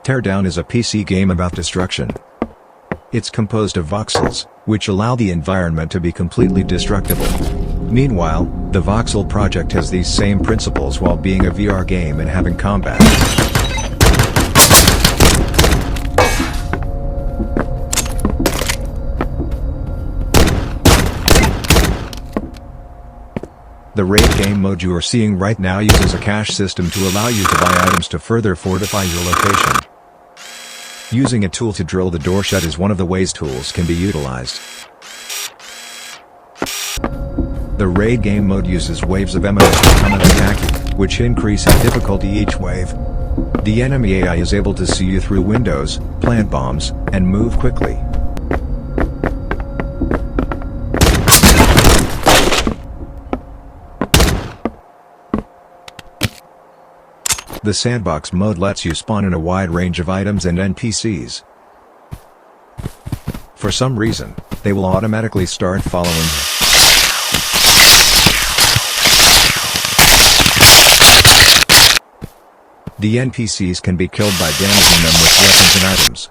Teardown is a PC game about destruction. It's composed of voxels, which allow the environment to be completely destructible. Meanwhile, the Voxel project has these same principles while being a VR game and having combat. The raid game mode you are seeing right now uses a cache system to allow you to buy items to further fortify your location. Using a tool to drill the door shut is one of the ways tools can be utilized. The raid game mode uses waves of enemies to come and attack you, which increase in difficulty each wave. The enemy AI is able to see you through windows, plant bombs, and move quickly. The sandbox mode lets you spawn in a wide range of items and NPCs. For some reason, they will automatically start following you. The NPCs can be killed by damaging them with weapons and items.